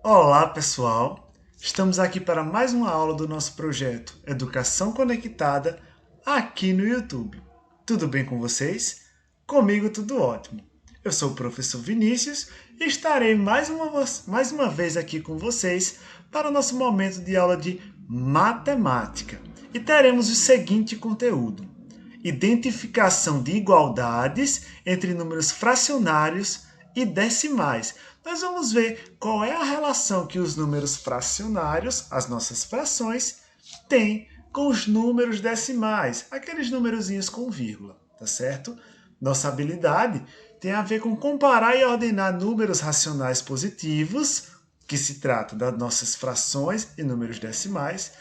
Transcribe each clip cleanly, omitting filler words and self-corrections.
Olá, pessoal! Estamos aqui para mais uma aula do nosso projeto Educação Conectada aqui no YouTube. Tudo bem com vocês? Comigo tudo ótimo. Eu sou o professor Vinícius e estarei mais uma vez aqui com vocês para o nosso momento de aula de matemática. E teremos o seguinte conteúdo: identificação de igualdades entre números fracionários e decimais. Nós vamos ver qual é a relação que os números fracionários, as nossas frações, têm com os números decimais, aqueles numerozinhos com vírgula, tá certo? Nossa habilidade tem a ver com comparar e ordenar números racionais positivos, que se trata das nossas frações e números decimais,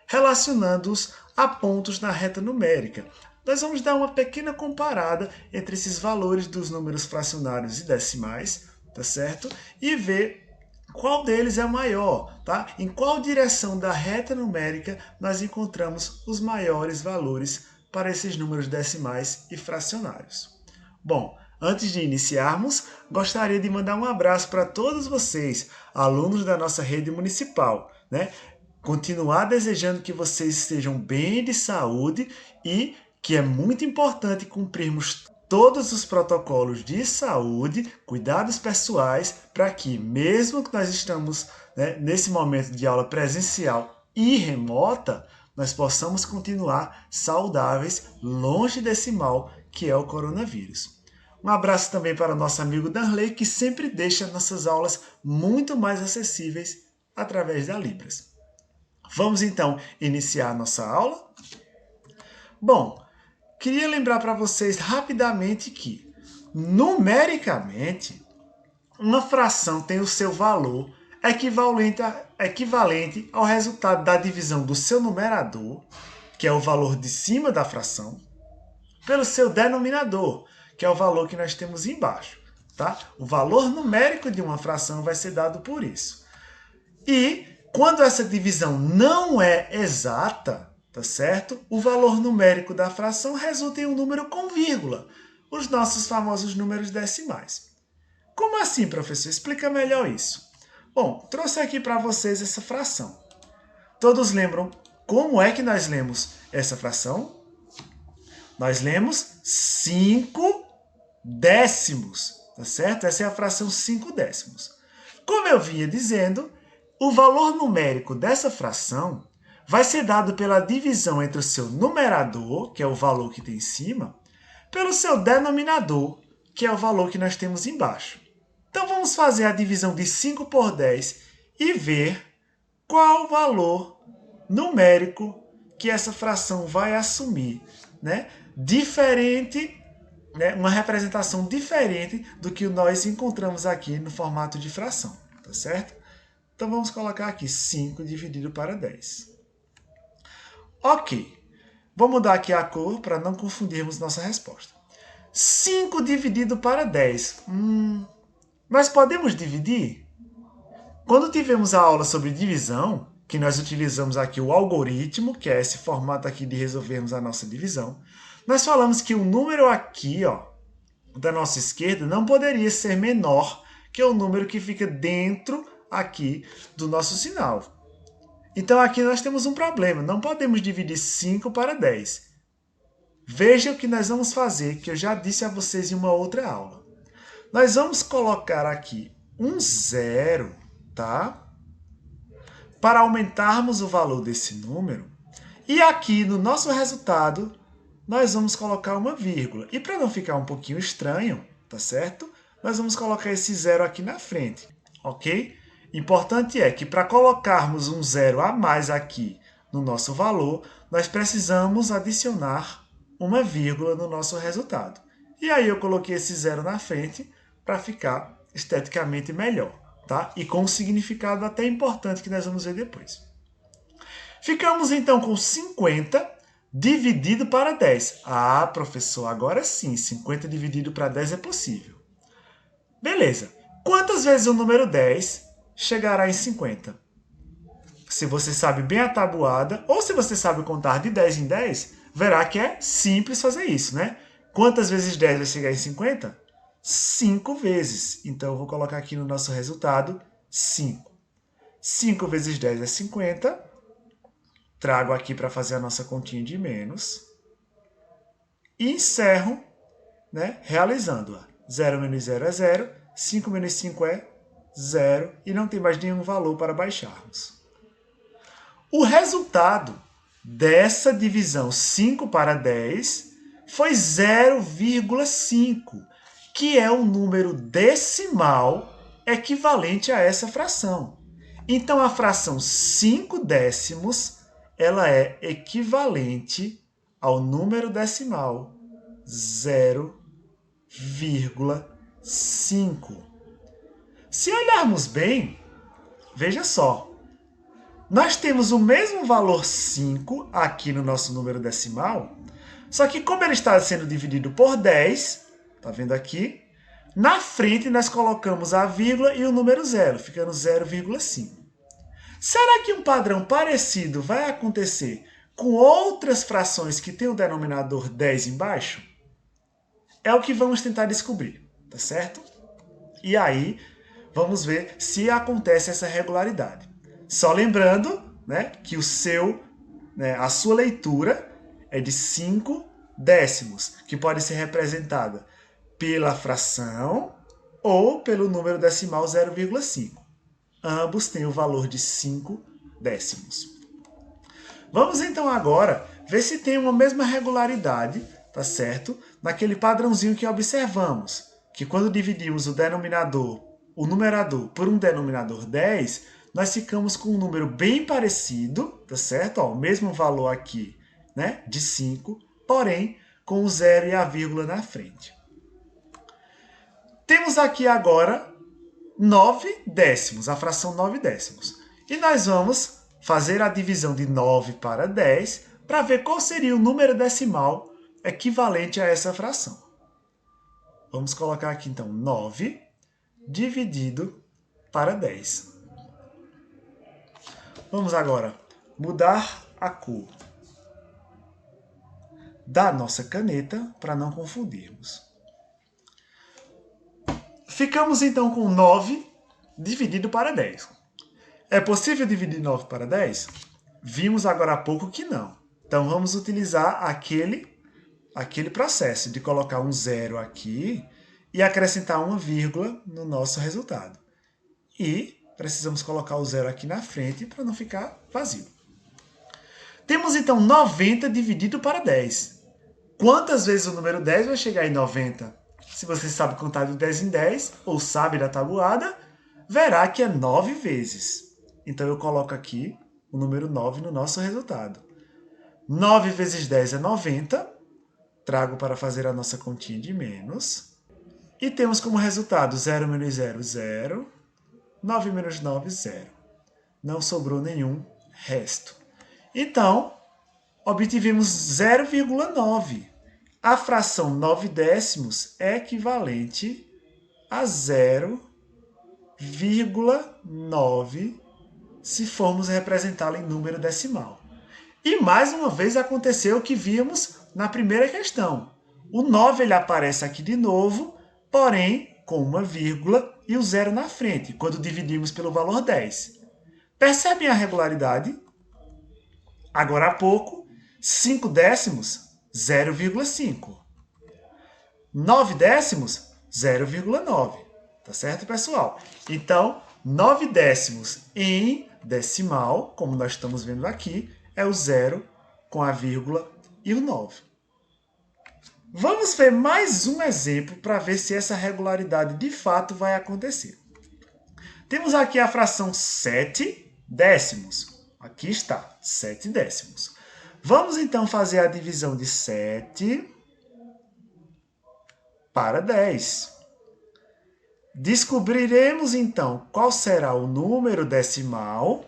relacionando-os a pontos na reta numérica. Nós vamos dar uma pequena comparada entre esses valores dos números fracionários e decimais, tá certo? E ver qual deles é maior, tá? Em qual direção da reta numérica nós encontramos os maiores valores para esses números decimais e fracionários. Bom, antes de iniciarmos, gostaria de mandar um abraço para todos vocês, alunos da nossa rede municipal, né? Continuar desejando que vocês estejam bem de saúde e que é muito importante cumprirmos todos os protocolos de saúde, cuidados pessoais, para que, mesmo que nós estamos nesse momento de aula presencial e remota, nós possamos continuar saudáveis, longe desse mal que é o coronavírus. Um abraço também para o nosso amigo Darley, que sempre deixa nossas aulas muito mais acessíveis através da Libras. Vamos então iniciar a nossa aula? Bom, queria lembrar para vocês rapidamente que, numericamente, uma fração tem o seu valor equivalente ao resultado da divisão do seu numerador, que é o valor de cima da fração, pelo seu denominador, que é o valor que nós temos embaixo. Tá? O valor numérico de uma fração vai ser dado por isso. E quando essa divisão não é exata, tá certo? O valor numérico da fração resulta em um número com vírgula, os nossos famosos números decimais. Como assim, professor? Explica melhor isso. Bom, trouxe aqui para vocês essa fração. Todos lembram como é que nós lemos essa fração? Nós lemos 5 décimos, tá certo? Essa é a fração 5 décimos. Como eu vinha dizendo, o valor numérico dessa fração vai ser dado pela divisão entre o seu numerador, que é o valor que tem em cima, pelo seu denominador, que é o valor que nós temos embaixo. Então, vamos fazer a divisão de 5 por 10 e ver qual o valor numérico que essa fração vai assumir, né? Diferente, né? Uma representação diferente do que nós encontramos aqui no formato de fração, tá certo? Então, vamos colocar aqui 5 dividido para 10. Ok, vou mudar aqui a cor para não confundirmos nossa resposta. 5 dividido para 10. Nós podemos dividir? Quando tivemos a aula sobre divisão, que nós utilizamos aqui o algoritmo, que é esse formato aqui de resolvermos a nossa divisão, nós falamos que o número aqui, ó, da nossa esquerda, não poderia ser menor que o número que fica dentro aqui do nosso sinal. Então, aqui nós temos um problema. Não podemos dividir 5 para 10. Veja o que nós vamos fazer, que eu já disse a vocês em uma outra aula. Nós vamos colocar aqui um zero, tá? Para aumentarmos o valor desse número. E aqui no nosso resultado, nós vamos colocar uma vírgula. E para não ficar um pouquinho estranho, tá certo? Nós vamos colocar esse zero aqui na frente, ok? Importante é que para colocarmos um zero a mais aqui no nosso valor, nós precisamos adicionar uma vírgula no nosso resultado. E aí eu coloquei esse zero na frente para ficar esteticamente melhor, tá? E com um significado até importante que nós vamos ver depois. Ficamos então com 50 dividido para 10. Ah, professor, agora sim, 50 dividido para 10 é possível. Beleza. Quantas vezes o número 10 chegará em 50? Se você sabe bem a tabuada, ou se você sabe contar de 10 em 10, verá que é simples fazer isso, né? Quantas vezes 10 vai chegar em 50? 5 vezes. Então, eu vou colocar aqui no nosso resultado 5. 5 vezes 10 é 50. Trago aqui para fazer a nossa continha de menos. E encerro, né, realizando-a. 0 menos 0 é 0. 5 menos 5 é 0. E não tem mais nenhum valor para baixarmos. O resultado dessa divisão 5 para 10 foi 0,5, que é um número decimal equivalente a essa fração. Então, a fração 5 décimos ela é equivalente ao número decimal 0,5. Se olharmos bem, veja só, nós temos o mesmo valor 5 aqui no nosso número decimal, só que como ele está sendo dividido por 10, tá vendo aqui? Na frente nós colocamos a vírgula e o número 0, ficando 0,5. Será que um padrão parecido vai acontecer com outras frações que têm o denominador 10 embaixo? É o que vamos tentar descobrir, tá certo? E aí, vamos ver se acontece essa regularidade. Só lembrando, né, que a sua leitura é de 5 décimos, que pode ser representada pela fração ou pelo número decimal 0,5. Ambos têm o valor de 5 décimos. Vamos então agora ver se tem uma mesma regularidade, tá certo? Naquele padrãozinho que observamos, que quando dividimos o numerador por um denominador 10, nós ficamos com um número bem parecido, tá certo? Ó, o mesmo valor aqui, né, de 5, porém com o 0 e a vírgula na frente. Temos aqui agora 9 décimos, a fração 9 décimos. E nós vamos fazer a divisão de 9 para 10 para ver qual seria o número decimal equivalente a essa fração. Vamos colocar aqui então 9 dividido para 10. Vamos agora mudar a cor da nossa caneta para não confundirmos. Ficamos então com 9 dividido para 10. É possível dividir 9 para 10? Vimos agora há pouco que não. Então vamos utilizar aquele processo de colocar um 0 aqui e acrescentar uma vírgula no nosso resultado. E precisamos colocar o 0 aqui na frente para não ficar vazio. Temos então 90 dividido para 10. Quantas vezes o número 10 vai chegar em 90? Se você sabe contar de 10 em 10, ou sabe da tabuada, verá que é 9 vezes. Então eu coloco aqui o número 9 no nosso resultado. 9 vezes 10 é 90. Trago para fazer a nossa continha de menos. E temos como resultado 0 menos 0, 0. 9 menos 9, 0. Não sobrou nenhum resto. Então, obtivemos 0,9. A fração 9 décimos é equivalente a 0,9 se formos representá-la em número decimal. E mais uma vez aconteceu o que vimos na primeira questão. O 9 ele aparece aqui de novo, porém com uma vírgula e o 0 na frente, quando dividimos pelo valor 10. Percebem a regularidade? Agora há pouco, 5 décimos, 0,5. 9 décimos, 0,9. Tá certo, pessoal? Então, 9 décimos em decimal, como nós estamos vendo aqui, é o 0 com a vírgula e o 9. Vamos ver mais um exemplo para ver se essa regularidade de fato vai acontecer. Temos aqui a fração 7 décimos. Aqui está, 7 décimos. Vamos então fazer a divisão de 7 para 10. Descobriremos então qual será o número decimal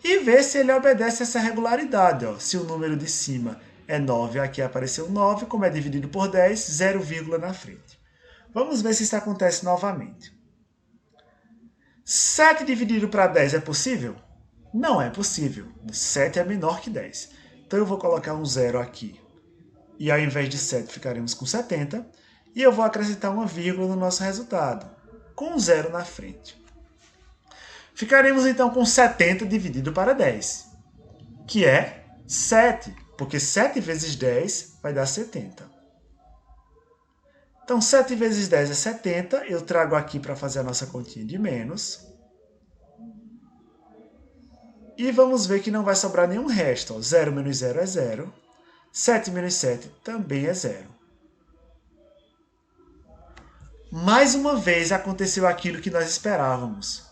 e ver se ele obedece essa regularidade. Ó. Se o número de cima é 9, aqui apareceu 9, como é dividido por 10, 0, na frente. Vamos ver se isso acontece novamente. 7 dividido para 10 é possível? Não é possível. 7 é menor que 10. Então eu vou colocar um 0 aqui. E ao invés de 7 ficaremos com 70. E eu vou acrescentar uma vírgula no nosso resultado, com um 0 na frente. Ficaremos então com 70 dividido para 10, que é 7, porque 7 vezes 10 vai dar 70. Então, 7 vezes 10 é 70, eu trago aqui para fazer a nossa continha de menos. E vamos ver que não vai sobrar nenhum resto. Ó. 0 menos 0 é 0. 7 menos 7 também é 0. Mais uma vez aconteceu aquilo que nós esperávamos.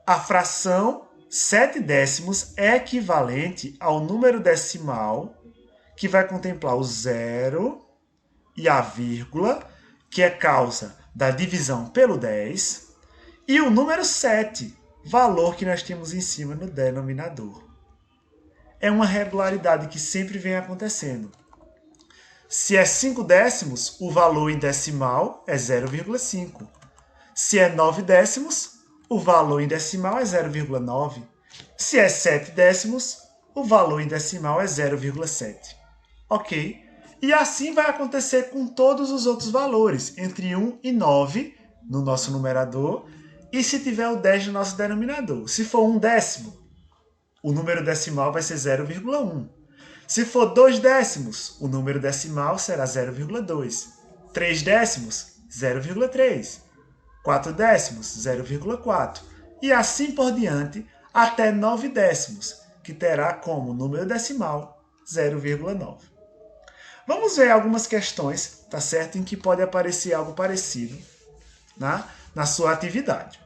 A fração 7 décimos é equivalente ao número decimal, que vai contemplar o 0 e a vírgula, que é causa da divisão pelo 10, e o número 7, valor que nós temos em cima no denominador. É uma regularidade que sempre vem acontecendo. Se é 5 décimos, o valor em decimal é 0,5. Se é 9 décimos, o valor em decimal é 0,9. Se é 7 décimos, o valor em decimal é 0,7. Ok? E assim vai acontecer com todos os outros valores, entre 1 e 9 no nosso numerador, e se tiver o 10 no nosso denominador. Se for 1 décimo, o número decimal vai ser 0,1. Se for 2 décimos, o número decimal será 0,2. 3 décimos, 0,3. 4 décimos, 0,4. E assim por diante, até 9 décimos, que terá como número decimal 0,9. Vamos ver algumas questões, tá certo? Em que pode aparecer algo parecido na sua atividade.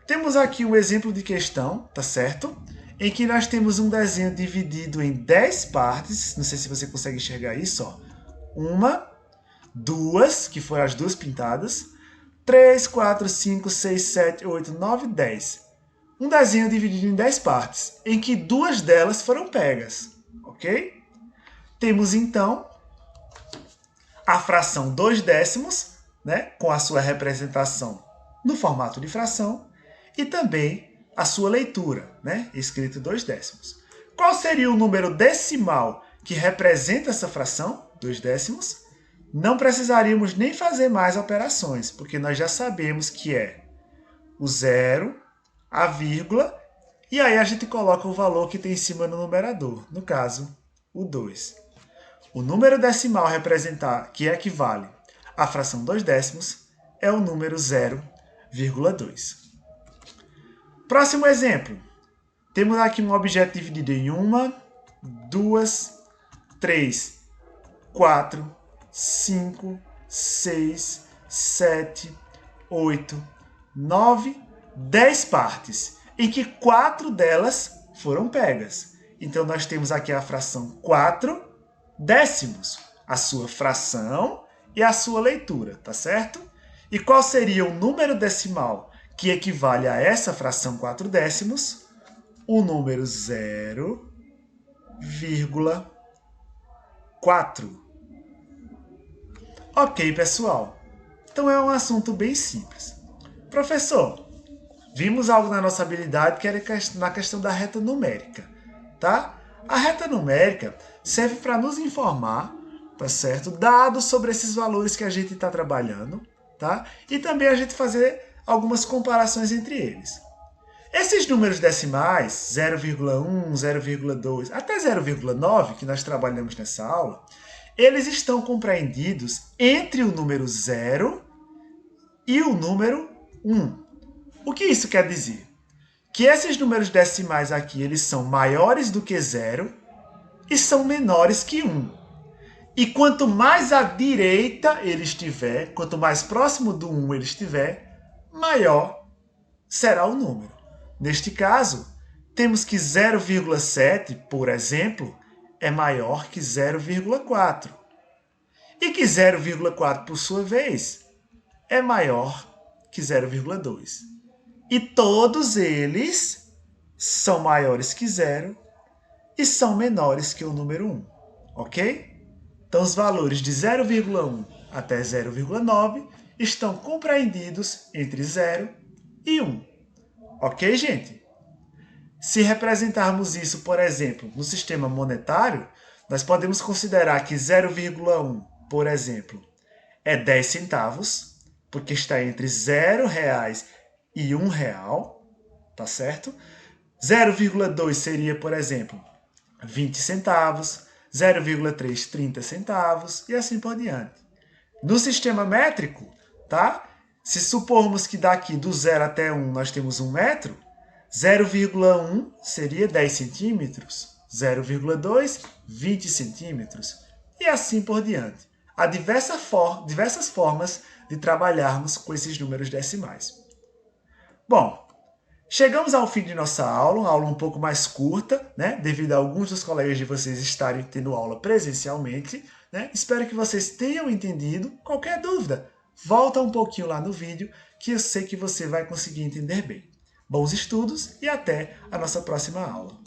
Temos aqui um exemplo de questão, tá certo? Em que nós temos um desenho dividido em 10 partes. Não sei se você consegue enxergar isso, ó. 1, 2, que foram as duas pintadas. 3, 4, 5, 6, 7, 8, 9, 10. Um desenho dividido em 10 partes, em que 2 delas foram pegas, ok? Temos, então, a fração 2 décimos, né, com a sua representação no formato de fração, e também a sua leitura, né, escrito 2 décimos. Qual seria o número decimal que representa essa fração, 2 décimos? Não precisaríamos nem fazer mais operações, porque nós já sabemos que é o 0, a vírgula, e aí a gente coloca o valor que tem em cima no numerador, no caso, o 2. O número decimal que equivale à fração 2 décimos é o número 0,2. Próximo exemplo. Temos aqui um objeto dividido em 1, 2, 3, 4, 5, 6, 7, 8, 9, 10 partes, em que 4 delas foram pegas. Então, nós temos aqui a fração 4 décimos, a sua fração e a sua leitura, tá certo? E qual seria o número decimal que equivale a essa fração 4 décimos? O número 0,4. Ok, pessoal. Então é um assunto bem simples. Professor, vimos algo na nossa habilidade que era na questão da reta numérica, tá? A reta numérica serve para nos informar, tá certo? Dados sobre esses valores que a gente está trabalhando, tá? E também a gente fazer algumas comparações entre eles. Esses números decimais, 0,1, 0,2, até 0,9, que nós trabalhamos nessa aula, eles estão compreendidos entre o número 0 e o número 1. O que isso quer dizer? Que esses números decimais aqui, eles são maiores do que 0 e são menores que 1. E quanto mais à direita ele estiver, quanto mais próximo do 1 ele estiver, maior será o número. Neste caso, temos que 0,7, por exemplo, é maior que 0,4. E que 0,4, por sua vez, é maior que 0,2. E todos eles são maiores que 0 e são menores que o número 1, ok? Então, os valores de 0,1 até 0,9 estão compreendidos entre 0 e 1. Ok, gente? Se representarmos isso, por exemplo, no sistema monetário, nós podemos considerar que 0,1, por exemplo, é 10 centavos, porque está entre R$0 e R$1. tá certo? 0,2 seria, por exemplo, 20 centavos, 0,3, 30 centavos e assim por diante. No sistema métrico, tá? Se supormos que daqui do 0 até 1 nós temos 1 metro, 0,1 seria 10 centímetros, 0,2, 20 centímetros e assim por diante. Há diversas formas de trabalharmos com esses números decimais. Bom, chegamos ao fim de nossa aula, uma aula um pouco mais curta, né? Devido a alguns dos colegas de vocês estarem tendo aula presencialmente, né? Espero que vocês tenham entendido. Qualquer dúvida, volta um pouquinho lá no vídeo, que eu sei que você vai conseguir entender bem. Bons estudos e até a nossa próxima aula.